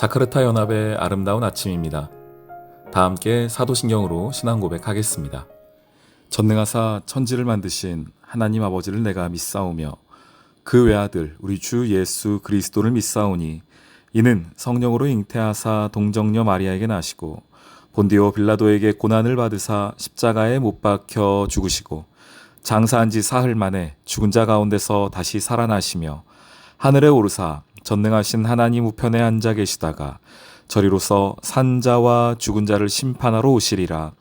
자카르타 연합의 아름다운 아침입니다. 다 함께 사도신경으로 신앙 고백하겠습니다. 전능하사 천지를 만드신 하나님 아버지를 내가 믿사오며 그 외아들 우리 주 예수 그리스도를 믿사오니 이는 성령으로 잉태하사 동정녀 마리아에게 나시고 본디오 빌라도에게 고난을 받으사 십자가에 못 박혀 죽으시고 장사한 지 사흘 만에 죽은 자 가운데서 다시 살아나시며 하늘에 오르사 전능하신 하나님 우편에 앉아 계시다가 저리로서 산자와 죽은 자를 심판하러 오시리라.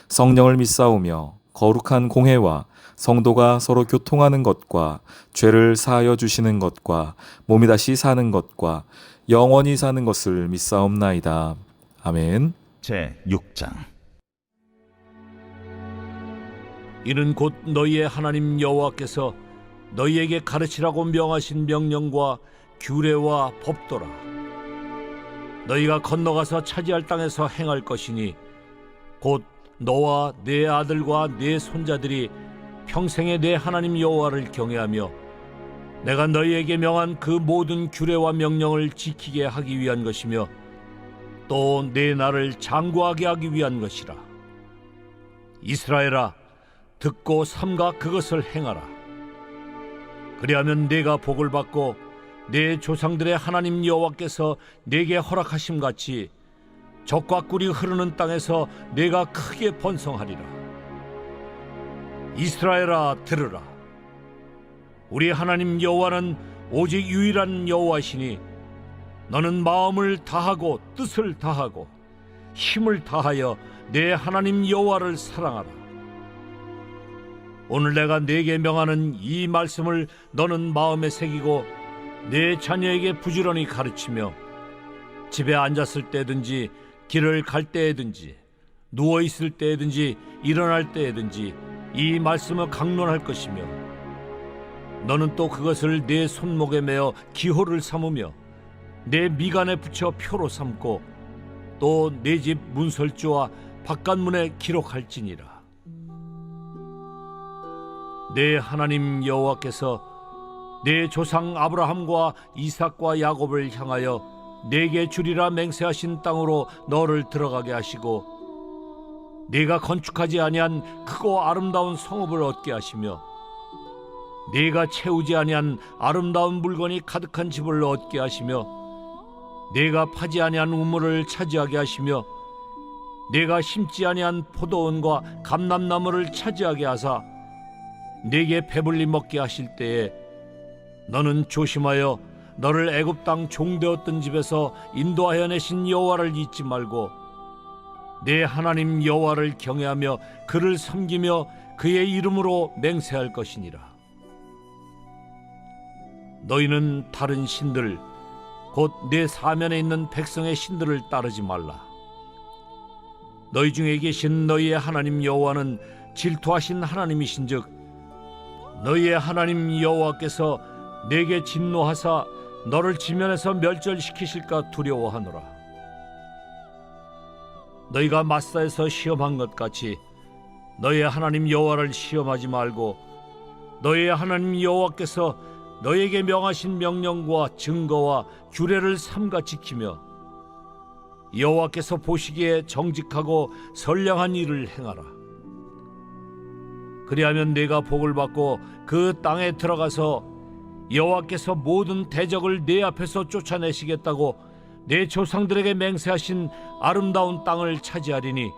성령을 믿사오며 거룩한 공회와 성도가 서로 교통하는 것과 죄를 사하여 주시는 것과 몸이 다시 사는 것과 영원히 사는 것을 믿사옵나이다. 아멘. 제6장. 이는 곧 너희의 하나님 여호와께서 너희에게 가르치라고 명하신 명령과 규례와 법도라. 너희가 건너가서 차지할 땅에서 행할 것이니 곧 너와 네 아들과 네 손자들이 평생에 내 하나님 여호와를 경외하며 내가 너희에게 명한 그 모든 규례와 명령을 지키게 하기 위한 것이며 또 내 나를 장구하게 하기 위한 것이라. 이스라엘아, 듣고 삼가 그것을 행하라. 그리하면 네가 복을 받고 내 조상들의 하나님 여호와께서 네게 허락하심 같이 젖과 꿀이 흐르는 땅에서 네가 크게 번성하리라. 이스라엘아, 들으라. 우리 하나님 여호와는 오직 유일한 여호와시니 너는 마음을 다하고 뜻을 다하고 힘을 다하여 내 하나님 여호와를 사랑하라. 오늘 내가 네게 명하는 이 말씀을 너는 마음에 새기고 내 자녀에게 부지런히 가르치며 집에 앉았을 때든지 길을 갈 때에든지 누워 있을 때에든지 일어날 때에든지 이 말씀을 강론할 것이며 너는 또 그것을 내 손목에 매어 기호를 삼으며 내 미간에 붙여 표로 삼고 또 내 집 문설주와 바깥문에 기록할지니라. 내 하나님 여호와께서 내 조상 아브라함과 이삭과 야곱을 향하여 내게 주리라 맹세하신 땅으로 너를 들어가게 하시고 네가 건축하지 아니한 크고 아름다운 성읍을 얻게 하시며 네가 채우지 아니한 아름다운 물건이 가득한 집을 얻게 하시며 네가 파지 아니한 우물을 차지하게 하시며 네가 심지 아니한 포도원과 감람나무를 차지하게 하사 네게 배불리 먹게 하실 때에 너는 조심하여 너를 애굽 땅 종되었던 집에서 인도하여 내신 여호와를 잊지 말고 내 하나님 여호와를 경외하며 그를 섬기며 그의 이름으로 맹세할 것이니라. 너희는 다른 신들 곧 내 사면에 있는 백성의 신들을 따르지 말라. 너희 중에 계신 너희의 하나님 여호와는 질투하신 하나님이신즉 너희의 하나님 여호와께서 내게 진노하사 너를 지면에서 멸절시키실까 두려워하노라. 너희가 마사에서 시험한 것 같이 너희의 하나님 여호와를 시험하지 말고 너희의 하나님 여호와께서 너희에게 명하신 명령과 증거와 규례를 삼가 지키며 여호와께서 보시기에 정직하고 선량한 일을 행하라. 그리하면 네가 복을 받고 그 땅에 들어가서 여호와께서 모든 대적을 네 앞에서 쫓아내시겠다고 내 조상들에게 맹세하신 아름다운 땅을 차지하리니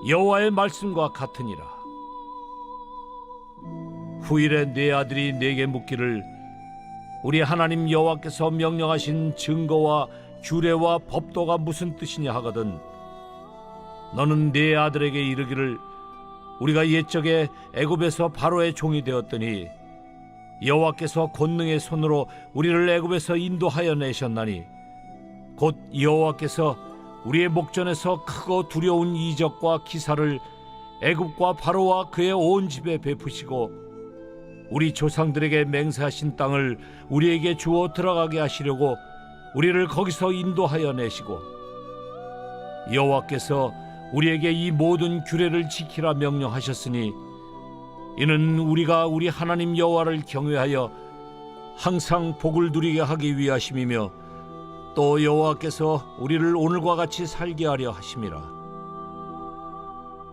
여호와의 말씀과 같으니라. 후일에 네 아들이 네게 묻기를 우리 하나님 여호와께서 명령하신 증거와 규례와 법도가 무슨 뜻이냐 하거든 너는 네 아들에게 이르기를 우리가 옛적에 애굽에서 바로의 종이 되었더니 여호와께서 권능의 손으로 우리를 애굽에서 인도하여 내셨나니 곧 여호와께서 우리의 목전에서 크고 두려운 이적과 기사를 애굽과 바로와 그의 온 집에 베푸시고 우리 조상들에게 맹세하신 땅을 우리에게 주어 들어가게 하시려고 우리를 거기서 인도하여 내시고 여호와께서 우리에게 이 모든 규례를 지키라 명령하셨으니 이는 우리가 우리 하나님 여호와를 경외하여 항상 복을 누리게 하기 위하심이며 또 여호와께서 우리를 오늘과 같이 살게 하려 하심이라.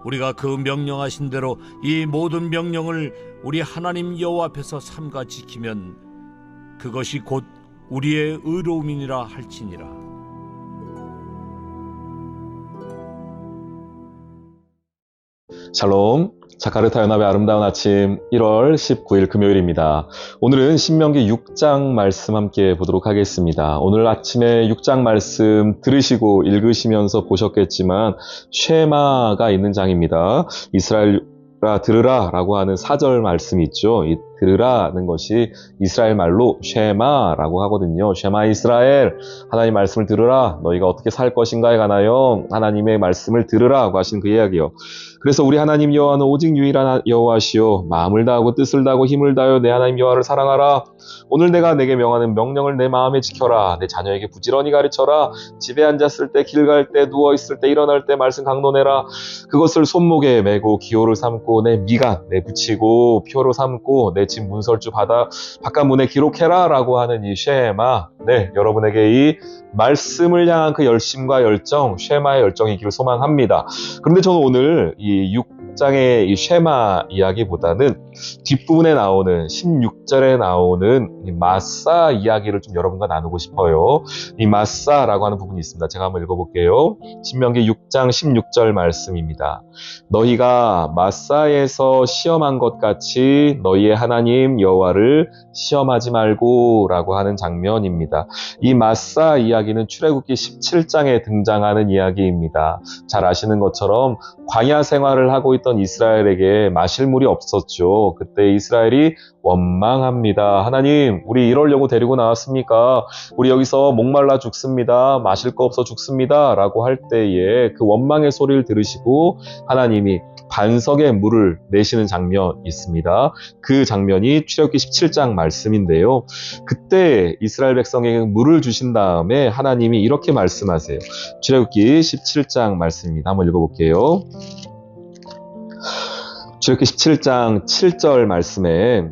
우리가 그 명령하신 대로 이 모든 명령을 우리 하나님 여호와 앞에서 삼가 지키면 그것이 곧 우리의 의로움이니라 할지니라. 샬롬, 자카르타 연합의 아름다운 아침 1월 19일 금요일입니다. 오늘은 신명기 6장 말씀 함께 보도록 하겠습니다. 오늘 아침에 6장 말씀 들으시고 읽으시면서 보셨겠지만 쉐마가 있는 장입니다. 이스라엘아 들으라 라고 하는 4절 말씀이 있죠. 이 들으라는 것이 이스라엘 말로 쉐마라고 하거든요. 쉐마 이스라엘, 하나님 말씀을 들으라. 너희가 어떻게 살 것인가에 관하여 하나님의 말씀을 들으라고 하신 그 이야기요. 그래서 우리 하나님 여호와는 오직 유일한 여호와시오. 마음을 다하고 뜻을 다하고 힘을 다하여 내 하나님 여호와를 사랑하라. 오늘 내가 내게 명하는 명령을 내 마음에 지켜라. 내 자녀에게 부지런히 가르쳐라. 집에 앉았을 때, 길 갈 때, 누워있을 때, 일어날 때 말씀 강론해라. 그것을 손목에 메고 기호를 삼고 내 미간 내 붙이고 표로 삼고 내 집 문설주 바깥문에 기록해라 라고 하는 이 쉐마. 네, 여러분에게 이 말씀을 향한 그 열심과 열정, 쉐마의 열정이기를 소망합니다. 그런데 저는 오늘 이 6장의 이 쉐마 이야기보다는 뒷부분에 나오는 16절에 나오는 이 마사 이야기를 좀 여러분과 나누고 싶어요. 이 마사라고 하는 부분이 있습니다. 제가 한번 읽어볼게요. 신명기 6장 16절 말씀입니다. 너희가 마사에서 시험한 것 같이 너희의 하나님 여호와를 시험하지 말고 라고 하는 장면입니다. 이 마사 이야기는 출애굽기 17장에 등장하는 이야기입니다. 잘 아시는 것처럼 광야 생활을 하고 있던 이스라엘에게 마실 물이 없었죠. 그때 이스라엘이 원망합니다. 하나님, 우리 이러려고 데리고 나왔습니까? 우리 여기서 목말라 죽습니다. 마실 거 없어 죽습니다. 라고 할 때에 그 원망의 소리를 들으시고 하나님이 반석에 물을 내시는 장면이 있습니다. 그 장면이 출애굽기 17장 말씀인데요. 그때 이스라엘 백성에게 물을 주신 다음에 하나님이 이렇게 말씀하세요. 출애굽기 17장 말씀입니다. 한번 읽어볼게요. 출애굽기 17장 7절 말씀에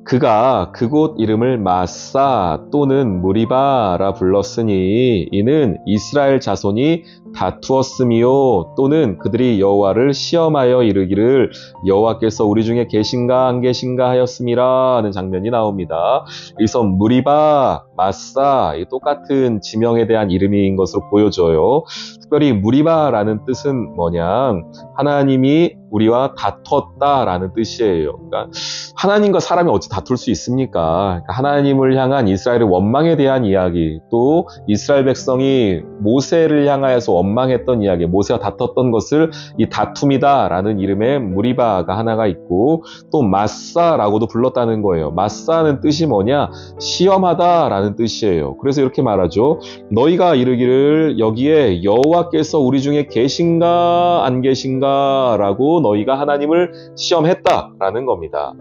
그가 그곳 이름을 마사 또는 무리바라 불렀으니 이는 이스라엘 자손이 다투었음이요 또는 그들이 여호와를 시험하여 이르기를 여호와께서 우리 중에 계신가 안 계신가 하였음이라 하는 장면이 나옵니다. 여기서 무리바, 마사 이 똑같은 지명에 대한 이름인 것으로 보여져요. 특별히 무리바라는 뜻은 뭐냐, 하나님이 우리와 다퉜다라는 뜻이에요. 그러니까 하나님과 사람이 어찌 다툴 수 있습니까? 그러니까 하나님을 향한 이스라엘의 원망에 대한 이야기, 또 이스라엘 백성이 모세를 향하여서 원망했던 이야기, 모세와 다퉜던 것을 이 다툼이다라는 이름의 무리바가 하나가 있고, 또 마사라고도 불렀다는 거예요. 마사는 뜻이 뭐냐? 시험하다라는 뜻이에요. 그래서 이렇게 말하죠. 너희가 이르기를 여기에 여호와께서 우리 중에 계신가 안 계신가 라고 너희가 하나님을 시험했다라는 겁니다.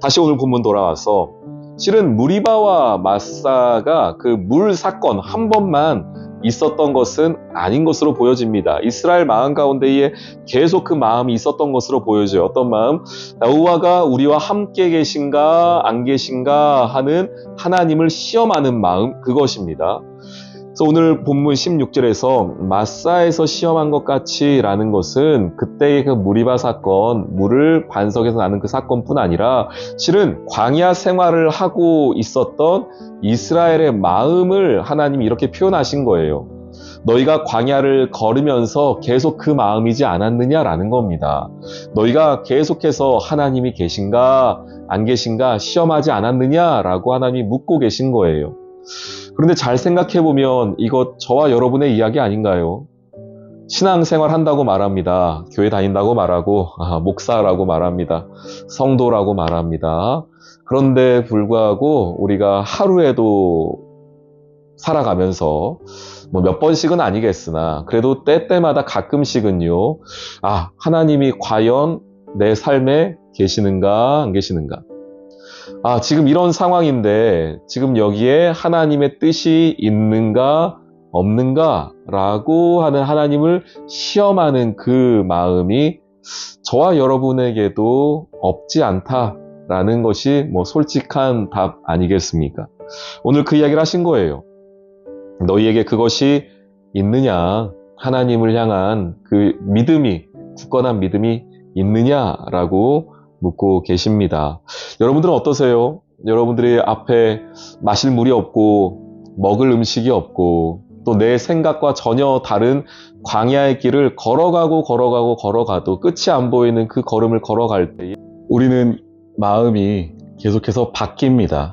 다시 오늘 본문 돌아와서 실은 무리바와 마사가 그 물 사건 한 번만 있었던 것은 아닌 것으로 보여집니다. 이스라엘 마음 가운데에 계속 그 마음이 있었던 것으로 보여져요. 어떤 마음? 여호와가 우리와 함께 계신가 안 계신가 하는 하나님을 시험하는 마음, 그것입니다. 그래서 오늘 본문 16절에서 마사에서 시험한 것 같이 라는 것은 그때의 그 무리바 사건, 물을 반석에서 나는 그 사건뿐 아니라 실은 광야 생활을 하고 있었던 이스라엘의 마음을 하나님이 이렇게 표현하신 거예요. 너희가 광야를 걸으면서 계속 그 마음이지 않았느냐라는 겁니다. 너희가 계속해서 하나님이 계신가 안 계신가 시험하지 않았느냐라고 하나님이 묻고 계신 거예요. 그런데 잘 생각해보면 이거 저와 여러분의 이야기 아닌가요? 신앙생활 한다고 말합니다. 교회 다닌다고 말하고 목사라고 말합니다. 성도라고 말합니다. 그런데 불구하고 우리가 하루에도 살아가면서 뭐 몇 번씩은 아니겠으나 그래도 때때마다 가끔씩은요, 하나님이 과연 내 삶에 계시는가 안 계시는가, 지금 이런 상황인데 지금 여기에 하나님의 뜻이 있는가 없는가 라고 하는 하나님을 시험하는 그 마음이 저와 여러분에게도 없지 않다라는 것이 뭐 솔직한 답 아니겠습니까? 오늘 그 이야기를 하신 거예요. 너희에게 그것이 있느냐? 하나님을 향한 그 믿음이, 굳건한 믿음이 있느냐라고 묻고 계십니다. 여러분들은 어떠세요? 여러분들이 앞에 마실 물이 없고 먹을 음식이 없고 또 내 생각과 전혀 다른 광야의 길을 걸어가도 끝이 안 보이는 그 걸음을 걸어갈 때 우리는 마음이 계속해서 바뀝니다.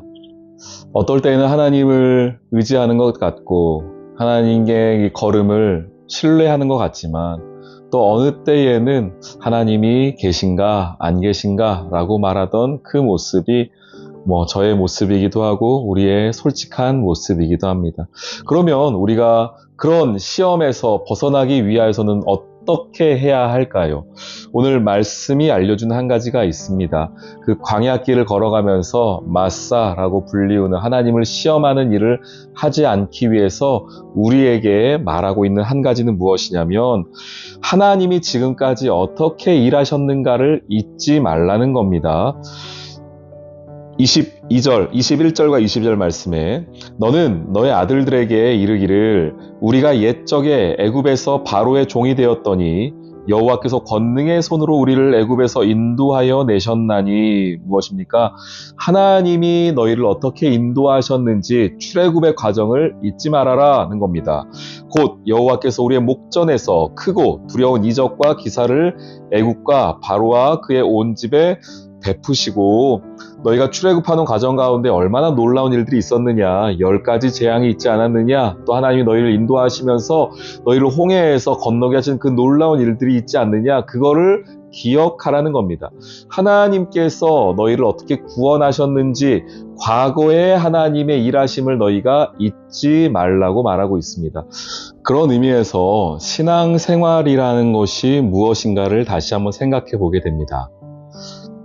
어떨 때는 하나님을 의지하는 것 같고 하나님의 이 걸음을 신뢰하는 것 같지만 또 어느 때에는 하나님이 계신가 안 계신가 라고 말하던 그 모습이 저의 모습이기도 하고 우리의 솔직한 모습이기도 합니다. 그러면 우리가 그런 시험에서 벗어나기 위해서는 어떻게 해야 할까요? 오늘 말씀이 알려주는 한 가지가 있습니다. 그 광야길을 걸어가면서 마사라고 불리우는 하나님을 시험하는 일을 하지 않기 위해서 우리에게 말하고 있는 한 가지는 무엇이냐면 하나님이 지금까지 어떻게 일하셨는가를 잊지 말라는 겁니다. 21절과 22절 말씀에 너는 너의 아들들에게 이르기를 우리가 옛적에 애굽에서 바로의 종이 되었더니 여호와께서 권능의 손으로 우리를 애굽에서 인도하여 내셨나니 무엇입니까? 하나님이 너희를 어떻게 인도하셨는지 출애굽의 과정을 잊지 말아라는 겁니다. 곧 여호와께서 우리의 목전에서 크고 두려운 이적과 기사를 애굽과 바로와 그의 온 집에 베푸시고 너희가 출애굽하는 과정 가운데 얼마나 놀라운 일들이 있었느냐 10가지 재앙이 있지 않았느냐 또 하나님이 너희를 인도하시면서 너희를 홍해에서 건너게 하신 그 놀라운 일들이 있지 않느냐 그거를 기억하라는 겁니다. 하나님께서 너희를 어떻게 구원하셨는지 과거의 하나님의 일하심을 너희가 잊지 말라고 말하고 있습니다. 그런 의미에서 신앙생활이라는 것이 무엇인가를 다시 한번 생각해 보게 됩니다.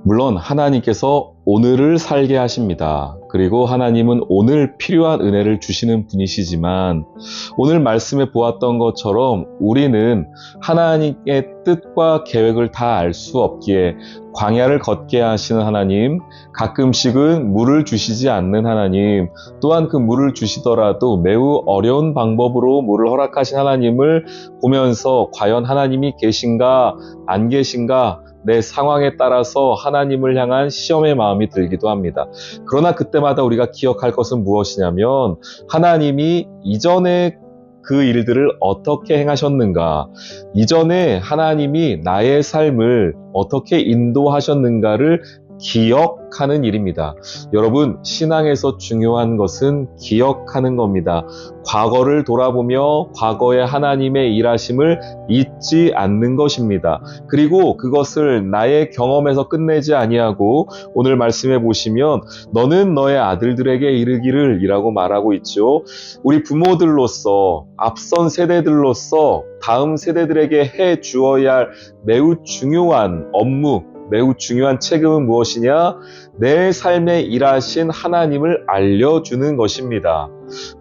물론 하나님께서 오늘을 살게 하십니다. 그리고 하나님은 오늘 필요한 은혜를 주시는 분이시지만 오늘 말씀에 보았던 것처럼 우리는 하나님의 뜻과 계획을 다 알 수 없기에 광야를 걷게 하시는 하나님, 가끔씩은 물을 주시지 않는 하나님, 또한 그 물을 주시더라도 매우 어려운 방법으로 물을 허락하신 하나님을 보면서 과연 하나님이 계신가 안 계신가 내 상황에 따라서 하나님을 향한 시험의 마음이 들기도 합니다. 그러나 그때마다 우리가 기억할 것은 무엇이냐면 하나님이 이전에 그 일들을 어떻게 행하셨는가, 이전에 하나님이 나의 삶을 어떻게 인도하셨는가를 기억하는 일입니다. 여러분, 신앙에서 중요한 것은 기억하는 겁니다. 과거를 돌아보며 과거의 하나님의 일하심을 잊지 않는 것입니다. 그리고 그것을 나의 경험에서 끝내지 아니하고 오늘 말씀해 보시면 너는 너의 아들들에게 이르기를 이라고 말하고 있죠. 우리 부모들로서 앞선 세대들로서 다음 세대들에게 해 주어야 할 매우 중요한 업무, 매우 중요한 책임은 무엇이냐? 내 삶에 일하신 하나님을 알려주는 것입니다.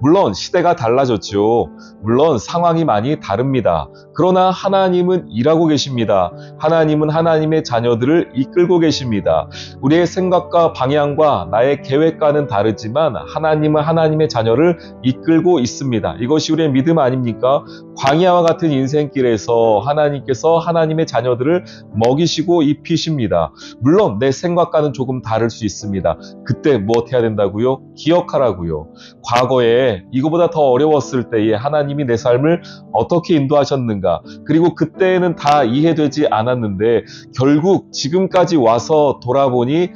물론 시대가 달라졌죠. 물론 상황이 많이 다릅니다. 그러나 하나님은 일하고 계십니다. 하나님은 하나님의 자녀들을 이끌고 계십니다. 우리의 생각과 방향과 나의 계획과는 다르지만 하나님은 하나님의 자녀를 이끌고 있습니다. 이것이 우리의 믿음 아닙니까? 광야와 같은 인생길에서 하나님께서 하나님의 자녀들을 먹이시고 입히십니다. 물론 내 생각과는 조금 다를 수 있습니다. 그때 무엇 해야 된다고요? 기억하라고요. 과거에 이거보다 더 어려웠을 때에 하나님이 내 삶을 어떻게 인도하셨는가, 그리고 그때는 다 이해되지 않았는데 결국 지금까지 와서 돌아보니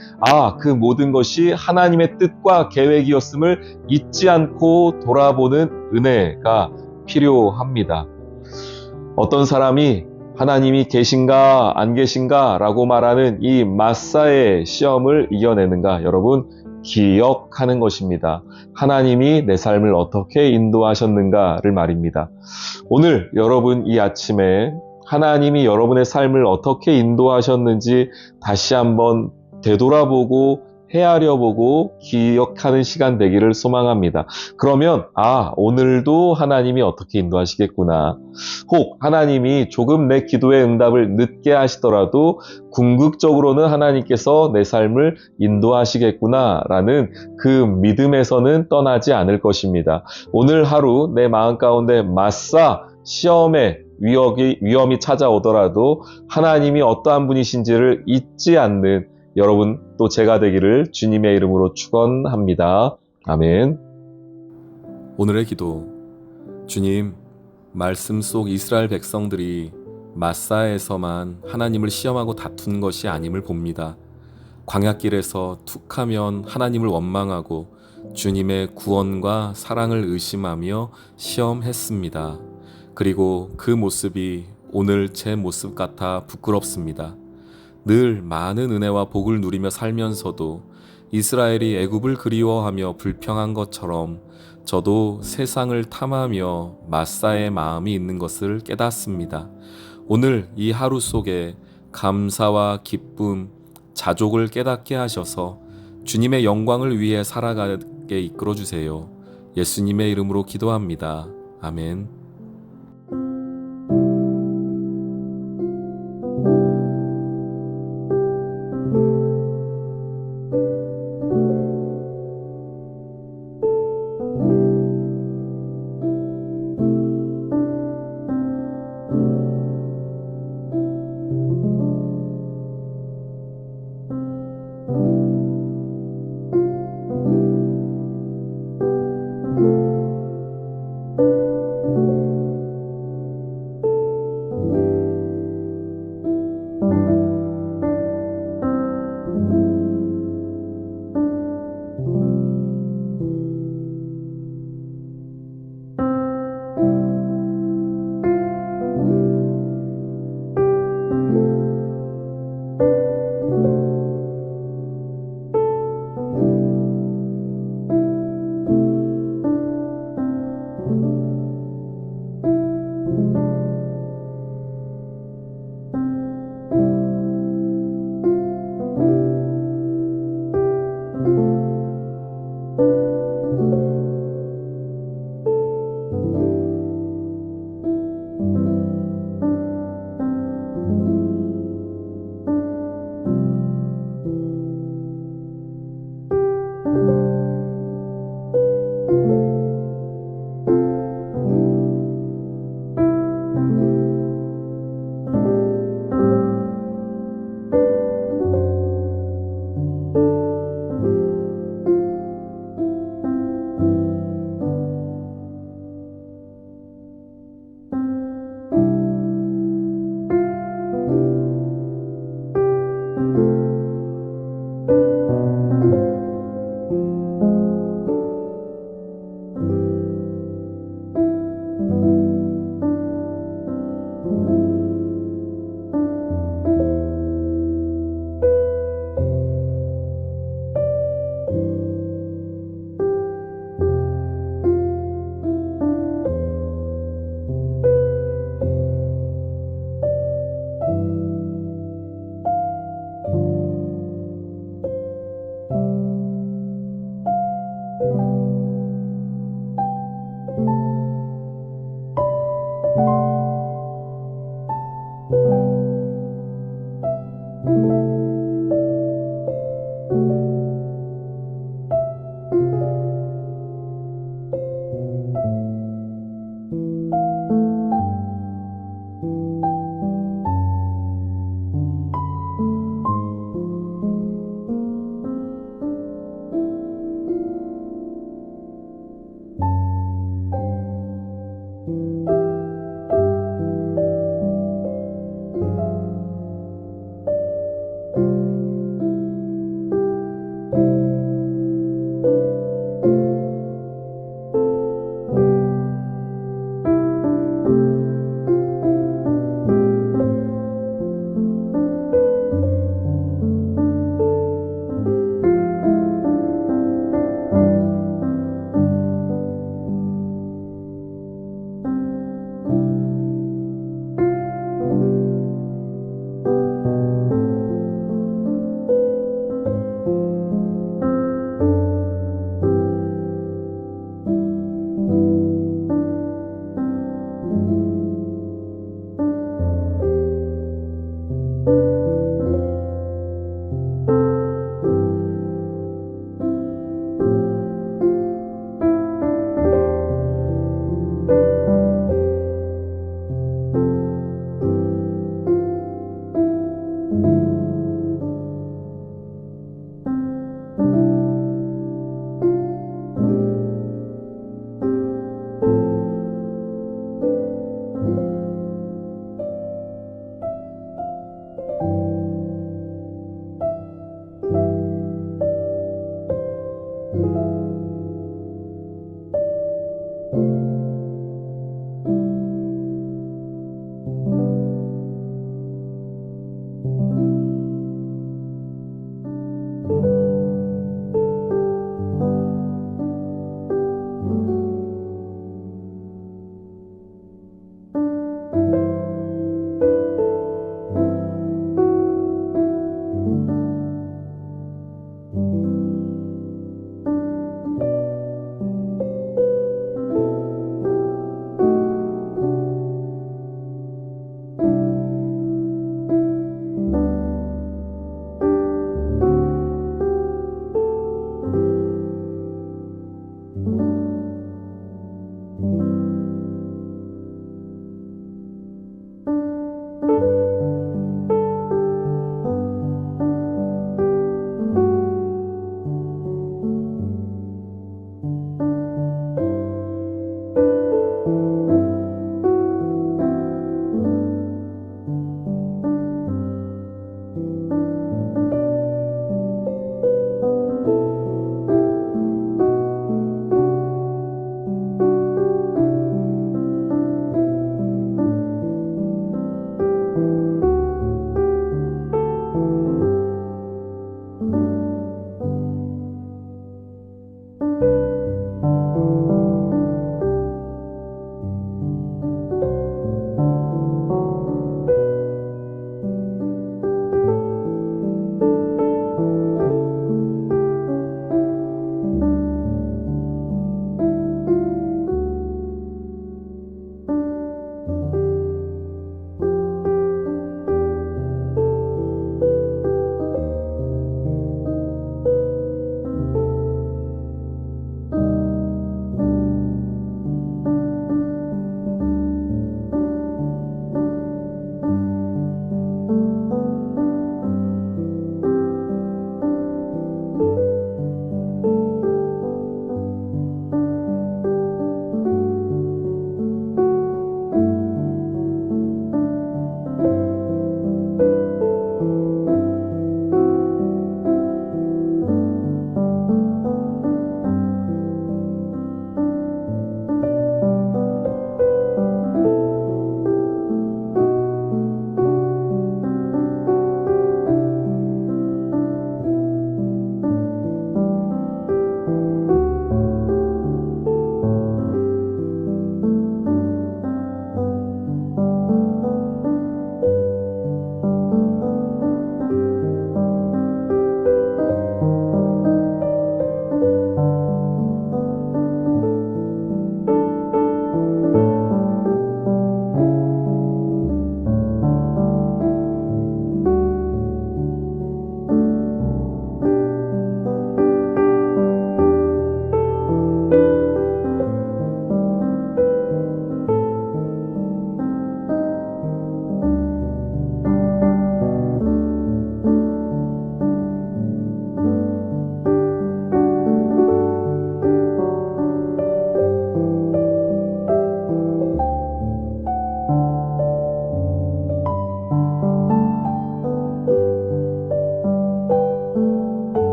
그 모든 것이 하나님의 뜻과 계획이었음을 잊지 않고 돌아보는 은혜가 필요합니다. 어떤 사람이 하나님이 계신가 안 계신가 라고 말하는 이 마사의 시험을 이겨내는가? 여러분, 기억하는 것입니다. 하나님이 내 삶을 어떻게 인도하셨는가를 말입니다. 오늘 여러분 이 아침에 하나님이 여러분의 삶을 어떻게 인도하셨는지 다시 한번 되돌아보고 헤아려 보고 기억하는 시간 되기를 소망합니다. 그러면 오늘도 하나님이 어떻게 인도하시겠구나. 혹 하나님이 조금 내 기도의 응답을 늦게 하시더라도 궁극적으로는 하나님께서 내 삶을 인도하시겠구나라는 그 믿음에서는 떠나지 않을 것입니다. 오늘 하루 내 마음 가운데 맞사 시험의 위험이 찾아오더라도 하나님이 어떠한 분이신지를 잊지 않는 여러분 또 제가 되기를 주님의 이름으로 축원합니다. 아멘. 오늘의 기도. 주님, 말씀 속 이스라엘 백성들이 마사에서만 하나님을 시험하고 다툰 것이 아님을 봅니다. 광야길에서 툭하면 하나님을 원망하고 주님의 구원과 사랑을 의심하며 시험했습니다. 그리고 그 모습이 오늘 제 모습 같아 부끄럽습니다. 늘 많은 은혜와 복을 누리며 살면서도 이스라엘이 애굽을 그리워하며 불평한 것처럼 저도 세상을 탐하며 마사의 마음이 있는 것을 깨닫습니다. 오늘 이 하루 속에 감사와 기쁨, 자족을 깨닫게 하셔서 주님의 영광을 위해 살아가게 이끌어 주세요. 예수님의 이름으로 기도합니다. 아멘.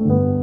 아멘.